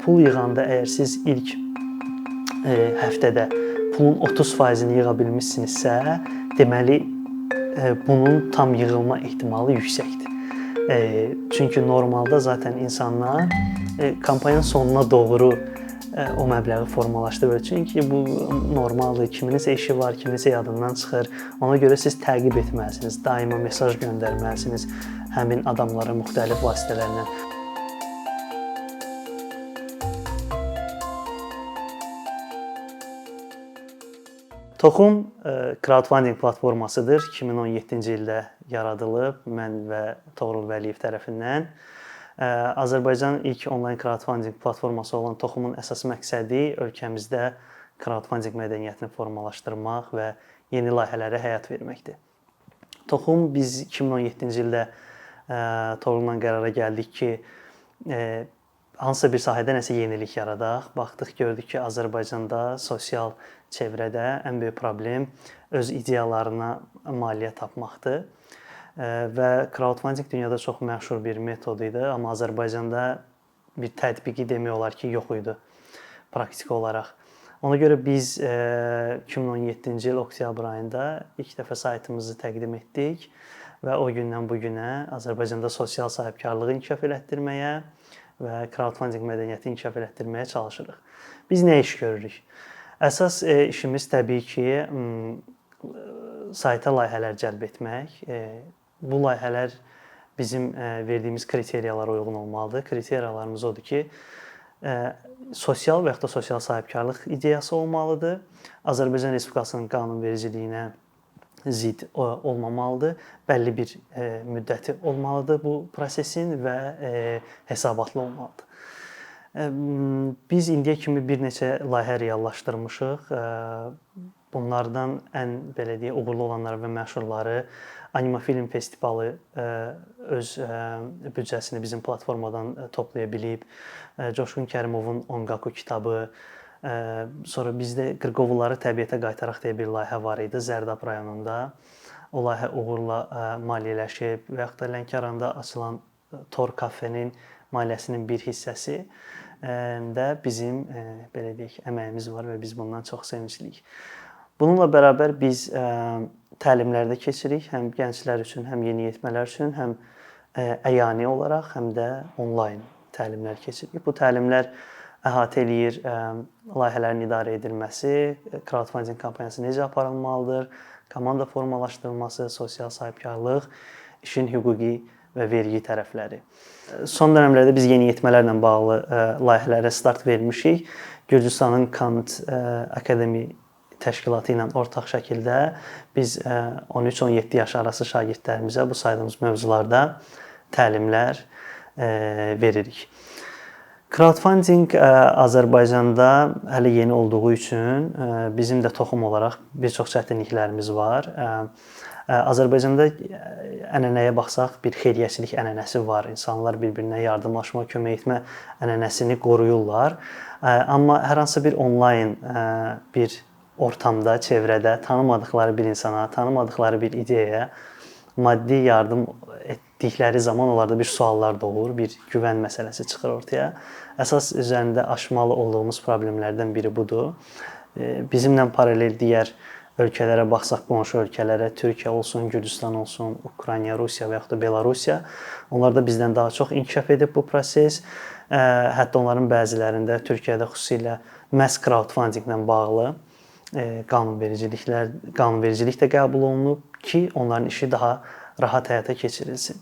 Pul yığanda əgər siz ilk həftədə pulun 30%-ni yığa bilmişsinizsə, deməli bunun tam yığılma ehtimalı yüksəkdir. Çünki normalda zaten insanlar kampanyanın sonuna doğru o məbləği formalaşdırır. Çünki bu normaldır. Kiminsə işi var, kiminsə yadından çıxır. Ona görə siz təqib etməlisiniz. Daima mesaj göndərməlisiniz həmin adamlara müxtəlif vasitələrlə. Toxum crowdfunding platformasıdır. 2017-ci ildə yaradılıb mən və Toğrul Vəliyev tərəfindən. Azərbaycanın ilk onlayn crowdfunding platforması olan Toxumun əsas məqsədi ölkəmizdə crowdfunding mədəniyyətini formalaşdırmaq və yeni layihələrə həyat verməkdir. Toxum biz 2017-ci ildə Toğrulla qərara gəldik ki, hansısa bir sahədə nəsə yenilik yaradaq. Baxdıq, gördük ki, Azərbaycanda sosial çevrədə ən böyük problem öz ideyalarına maliyyə tapmaqdır. Və crowdfunding dünyada çox məşhur bir metod idi, amma Azərbaycanda bir tətbiqi demək olar ki, yox idi praktik olaraq. Ona görə biz 2017-ci il oktyabr ayında ilk dəfə saytımızı təqdim etdik və o gündən bu günə Azərbaycanda sosial sahibkarlığı inkişaf elətdirməyə və crowdfunding mədəniyyəti inkişaf elətdirməyə çalışırıq. Biz nə iş görürük? Əsas işimiz təbii ki, sayta layihələr cəlb etmək. Bu layihələr bizim verdiyimiz kriteriyalara uyğun olmalıdır. Kriteriyalarımız odur ki, sosial və yaxud da sosial sahibkarlıq ideyası olmalıdır. Azərbaycan Respublikasının qanunvericiliyinə zidd olmamalıdır. Bəlli bir müddəti olmalıdır bu prosesin və hesabatlı olmalıdır. Biz indiyə kimi bir neçə layihə reallaşdırmışıq. Bunlardan ən belə deyək, uğurlu olanları və məşhurları Anima Film Festivalı öz büdcəsini bizim platformadan toplaya bilib. Coşqun Kərimovun Onqaku kitabı, sonra bizdə Qırqovulları təbiətə qaytaraq deyə bir layihə var idi Zərdab rayonunda. O layihə uğurla maliyyələşib və yaxud da Lənkəranda açılan Tor kafenin maliyyəsinin bir hissəsi də bizim belə deyək, əməyimiz var və biz bundan çox sevincliyik. Bununla bərabər biz təlimlərdə keçirik, həm gənclər üçün, həm yeniyetmələr üçün, həm əyani olaraq, həm də onlayn təlimlər keçirik. Bu təlimlər əhatə eləyir layihələrin idarə edilməsi, crowdfunding kampaniyası necə aparılmalıdır, komanda formalaşdırılması, sosial sahibkarlıq, işin hüquqi və vergi tərəfləri. Son dönəmlərdə biz yeniyetmələrlə bağlı layihələrə start vermişik. Gürcüstanın Kant Akademi təşkilatı ilə ortaq şəkildə biz 13-17 yaş arası şagirdlərimizə bu saydığımız mövzularda təlimlər veririk. Crowdfunding Azərbaycanda hələ yeni olduğu üçün bizim də Toxum olaraq bir çox çətinliklərimiz var. Azərbaycanda ənənəyə baxsaq bir xeyriyyəçilik ənənəsi var. İnsanlar bir-birinə yardımlaşma, kömək etmə ənənəsini qoruyurlar. Amma hər hansı bir onlayn bir ortamda, çevrədə tanımadıqları bir insana, tanımadıqları bir ideyaya maddi yardım etdikləri zaman onlarda bir suallar doğur, bir güvən məsələsi çıxır ortaya. Əsas üzərində aşmalı olduğumuz problemlərdən biri budur. Bizimlə paralel digər ölkələrə baxsaq, qonşu ölkələrə, Türkiyə olsun, Gürcüstan olsun, Ukrayna, Rusiya və yaxud da Belarusiya, onlar da bizdən daha çox inkişaf edib bu proses. Hətta onların bəzilərində Türkiyədə xüsusilə məhz crowdfundinglə bağlı qanunvericilik də qəbul olunub ki, onların işi daha rahat həyata keçirilsin.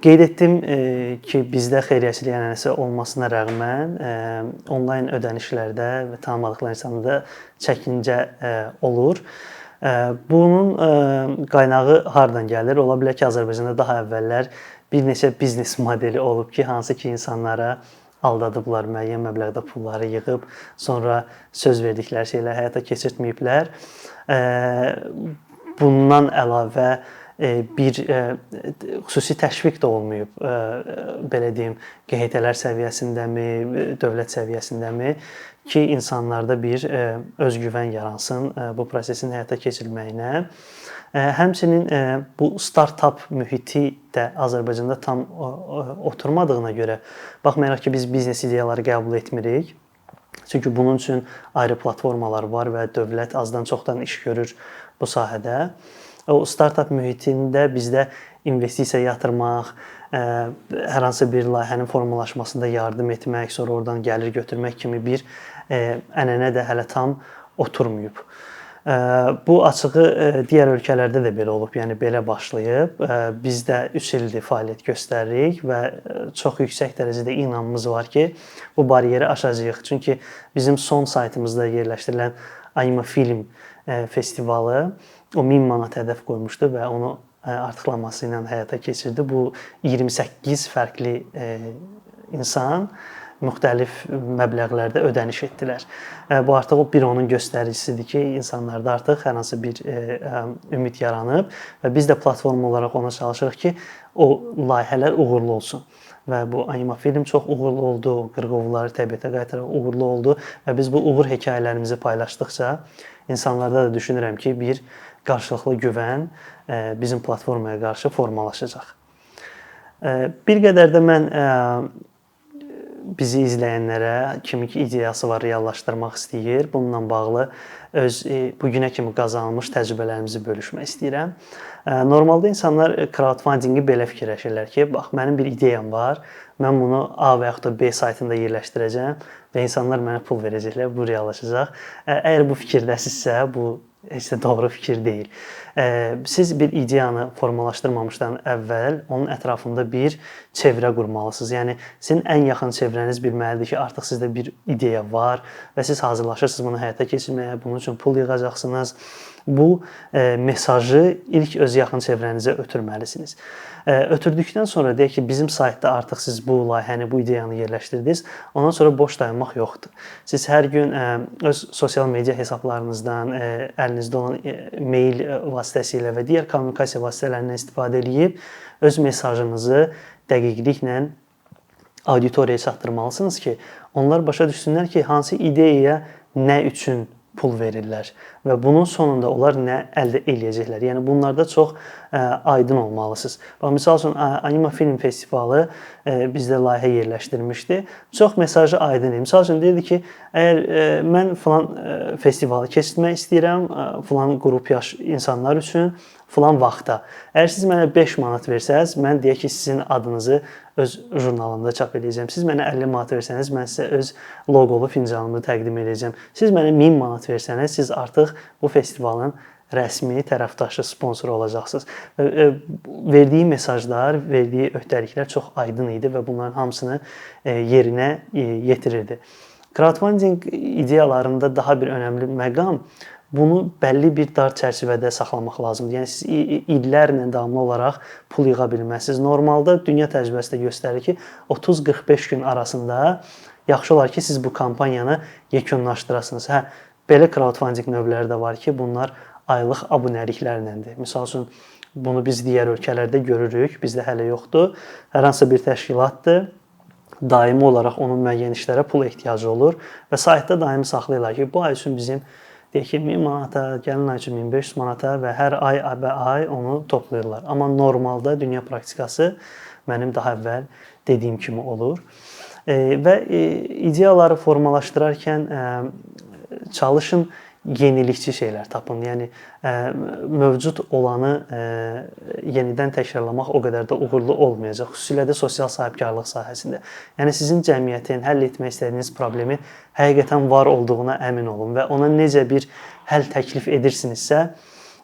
Qeyd etdim ki, bizdə xeyriyyəçilik ənənəsi olmasına rəğmən onlayn ödənişlərdə və tanımadıqları insanda çəkincə olur. Bunun qaynağı hardan gəlir? Ola bilər ki, Azərbaycanda daha əvvəllər bir neçə biznes modeli olub ki, hansı ki insanlara aldadıblar, müəyyən məbləğdə pulları yığıb, sonra söz verdikləri şeyləri həyata keçirtməyiblər. Bundan əlavə bir xüsusi təşviq də olmayıb, belə deyim, QHT-lər səviyyəsindəmi, dövlət səviyyəsindəmi ki, insanlarda bir özgüvən yaransın bu prosesin həyata keçirilməyinə. Həmçinin bu startap mühiti də Azərbaycanda tam oturmadığına görə, baxmayaraq ki, biz biznes ideyaları qəbul etmirik. Çünki bunun üçün ayrı platformalar var və dövlət azdan çoxdan iş görür bu sahədə. O startap mühitində bizdə investisiya yatırmaq, hər hansı bir layihənin formalaşmasında yardım etmək, sonra oradan gəlir götürmək kimi bir ənənə də hələ tam oturmayıb. Bu açığı digər ölkələrdə də belə olub, yəni belə başlayıb. Biz də 3 ildir fəaliyyət göstəririk və çox yüksək dərəcədə inamımız var ki, bu bariyeri aşacağıq. Çünki bizim son saytımızda yerləşdirilən Anima Film festivalı o 1000 manat hədəf qoymuşdu və onu artıqlaması ilə həyata keçirdi. Bu 28 fərqli insan müxtəlif məbləğlərdə ödəniş etdilər. Bu artıq o bir onun göstəricisidir ki, insanlarda artıq hər hansı bir ümid yaranıb və biz də platforma olaraq ona çalışırıq ki, o layihələr uğurlu olsun. Və bu Anima Film çox uğurlu oldu, qırğovulları təbiətə qaytaraq uğurlu oldu və biz bu uğur hekayələrimizi paylaşdıqca insanlarda da düşünürəm ki, bir qarşılıqlı güvən bizim platformaya qarşı formalaşacaq. Bir qədər də mən bizi izləyənlərə kimi ki, ideyası var, reallaşdırmaq istəyir. Bununla bağlı öz bugünə kimi qazanılmış təcrübələrimizi bölüşmək istəyirəm. Normalda insanlar crowdfundingi belə fikirləşirlər ki, bax, mənim bir ideyam var, mən bunu A və yaxud da B saytında yerləşdirəcəm və insanlar mənə pul verəcəklər, bu reallaşacaq. Əgər bu fikirdəsinizsə, bu heç də doğru fikir deyil. Siz bir ideyanı formalaşdırmamışdan əvvəl onun ətrafında bir çevrə qurmalısınız. Yəni sizin ən yaxın çevrəniz bilməlidir ki, artıq sizdə bir ideya var və siz hazırlaşırsınız bunu həyata keçirməyə, bunun üçün pul yığacaqsınız. Bu mesajı ilk öz yaxın çevrənizə ötürməlisiniz. Ötürdükdən sonra deyək ki, bizim saytda artıq siz bu layihəni, bu ideyanı yerləşdirdiniz. Ondan sonra boş dayanmaq yoxdur. Siz hər gün öz sosial media hesablarınızdan, əlinizdə olan mail vasitəsilə və digər kommunikasiya vasitələrindən istifadə edib öz mesajınızı dəqiqliklə auditoriyaya çatdırmalısınız ki, onlar başa düşsünlər ki, hansı ideyaya nə üçün pul verirlər və bunun sonunda onlar nə əldə eləyəcəklər. Yəni bunlarda çox aydın olmalısınız. Bax, misal üçün Anima Film Festivalı bizdə layihə yerləşdirmişdi. Çox mesajı aydın idi. Misal üçün deyirdi ki, əgər mən falan festivalı keçirmək istəyirəm, falan qrup yaş insanlar üçün falan vaxtda. Əgər siz mənə 5 manat versəniz, mən deyək ki, sizin adınızı öz jurnalımda çap edəcəm. Siz mənə 50 manat versəniz, mən sizə öz loqolu fincanımı təqdim edəcəm. Siz mənə 1000 manat versəniz, siz artıq bu festivalın rəsmi tərəfdaşı, sponsoru olacaqsınız. Verdiyi mesajlar, verdiyi öhdəliklər çox aydın idi və bunların hamısını yerinə yetirirdi. Crowdfunding ideyalarında daha bir önəmli məqam bunu bəlli bir dar çərçivədə saxlamaq lazımdır. Yəni siz illərlə davamlı olaraq pul yığa bilməzsiniz. Normalda dünya təcrübəsi də göstərir ki, 30-45 gün arasında yaxşı olar ki, siz bu kampaniyanı yekunlaşdırasınız. Belə crowdfunding növləri də var ki, bunlar aylıq abunəliklərləndir. Misal üçün, bunu biz digər ölkələrdə görürük, bizdə hələ yoxdur. Hər hansı bir təşkilatdır, daimi olaraq onun müəyyən işlərə pul ehtiyacı olur və saytda daimi saxlayırlar ki, bu ay üçün bizim deyək ki, 1000 manata, gəlin ay üçün 1500 manata və hər ay onu toplayırlar. Amma normalda dünya praktikası mənim daha əvvəl dediyim kimi olur. Və ideyaları formalaşdırarkən çalışın yenilikçi şeylər tapın. Yəni mövcud olanı yenidən təkrarlamaq o qədər də uğurlu olmayacaq. Xüsusilə də sosial sahibkarlıq sahəsində. Yəni sizin cəmiyyətin həll etmək istədiyiniz problemi həqiqətən var olduğuna əmin olun və ona necə bir həll təklif edirsinizsə,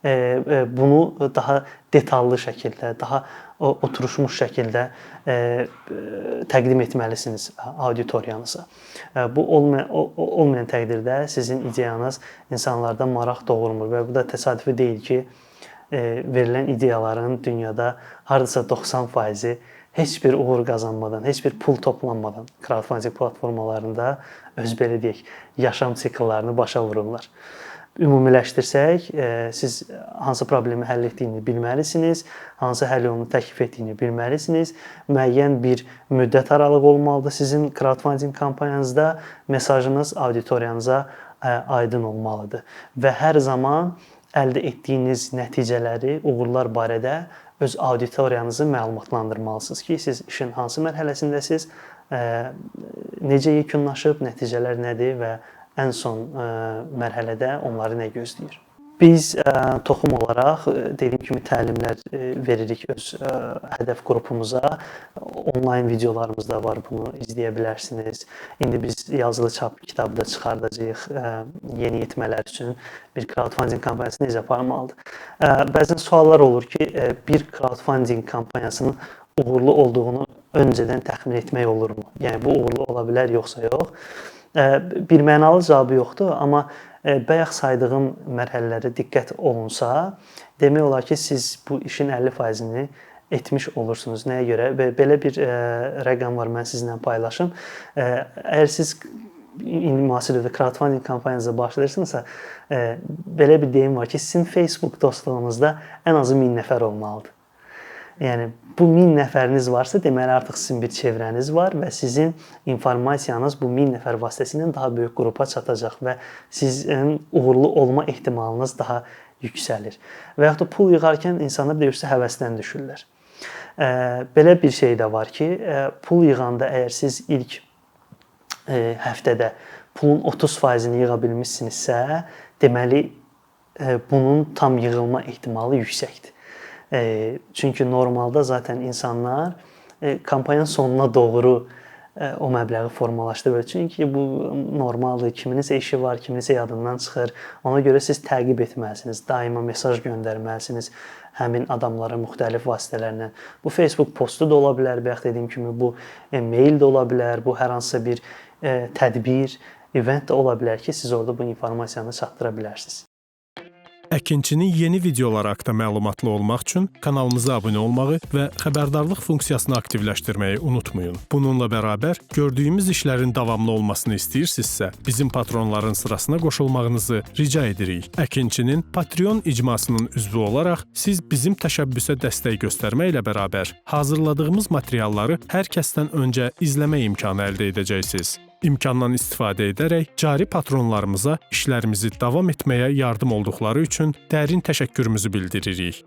bunu daha detallı şəkildə, daha oturmuş şəkildə təqdim etməlisiniz auditoriyanıza. Bu olmayan təqdirdə sizin ideyanız insanlarda maraq doğurmur və bu da təsadüfi deyil ki, verilən ideyaların dünyada hardasa 90%-i heç bir uğur qazanmadan, heç bir pul toplanmadan crowdfunding platformalarında öz belə deyək, yaşam sikllarını başa vururlar. ümumiləşdirsək, siz hansı problemi həll etdiyini bilməlisiniz, hansı həll yolunu təklif etdiyini bilməlisiniz. Müəyyən bir müddət aralığı olmalıdır sizin crowdfunding kampanyanızda. Mesajınız auditoriyanıza aydın olmalıdır və hər zaman əldə etdiyiniz nəticələri, uğurlar barədə öz auditoriyanızı məlumatlandırmalısınız ki, siz işin hansı mərhələsindəsiz, necə yekunlaşıb, nəticələr nədir və ən son mərhələdə onları nə gözləyir. Biz toxum olaraq dediyim kimi təlimlər veririk öz hədəf qrupumuza. Onlayn videolarımız da var, bunu izləyə bilərsiniz. İndi biz yazılı çap kitabı da çıxardacağıq yeni yetmələr üçün bir crowdfunding kampaniyası necə aparılmalıdır. Bəzən suallar olur ki, bir crowdfunding kampanyasının uğurlu olduğunu öncədən təxmin etmək olurmu? Yəni bu uğurlu ola bilər yoxsa yox? Bir mənalı cavabı yoxdur, amma bayaq saydığım mərhələlərə diqqət olunsa, demək olar ki, siz bu işin 50%-ni etmiş olursunuz. Nəyə görə? Belə bir rəqəm var, mən sizinlə paylaşım. Əgər siz indi müasir dövrdə crowdfunding kampaniyasına başlayırsınızsa, belə bir deyim var ki, sizin Facebook dostluğunuzda ən azı 1000 nəfər olmalıdır. Yəni bu 1000 nəfəriniz varsa, deməli artıq sizin bir çevrəniz var və sizin informasiyanız bu 1000 nəfər vasitəsilə daha böyük qrupa çatacaq və sizin uğurlu olma ehtimalınız daha yüksəlir. Və yaxud da pul yığarkən insanlar deyirsə həvəsdən düşürlər. Belə bir şey də var ki, pul yığanda əgər siz ilk həftədə pulun 30%-ni yığa bilmişsinizsə, deməli bunun tam yığılma ehtimalı yüksəkdir. Çünki normalda zaten insanlar kampanyanın sonuna doğru o məbləği formalaşdırır. Çünki bu normaldır. Kimininsə işi var, kimininsə yadından çıxır. Ona görə siz təqib etməlisiniz. Daima mesaj göndərməlisiniz həmin adamlara müxtəlif vasitələrlə. Bu Facebook postu da ola bilər, bayaq dediyim kimi bu mail də ola bilər, bu hər hansısa bir tədbir, event də ola bilər ki, siz orada bu informasiyanı çatdıra bilərsiniz. Əkinçinin yeni videoları haqqında məlumatlı olmaq üçün kanalımıza abunə olmağı və xəbərdarlıq funksiyasını aktivləşdirməyi unutmayın. Bununla bərabər gördüyümüz işlərin davamlı olmasını istəyirsinizsə, bizim patronların sırasına qoşulmağınızı rica edirik. Əkinçinin Patreon icmasının üzvü olaraq siz bizim təşəbbüsə dəstək göstərməklə bərabər hazırladığımız materialları hər kəsdən öncə izləmə imkanı əldə edəcəksiniz. İmkandan istifadə edərək cari patronlarımıza işlərimizi davam etməyə yardım olduqları üçün dərin təşəkkürümüzü bildiririk.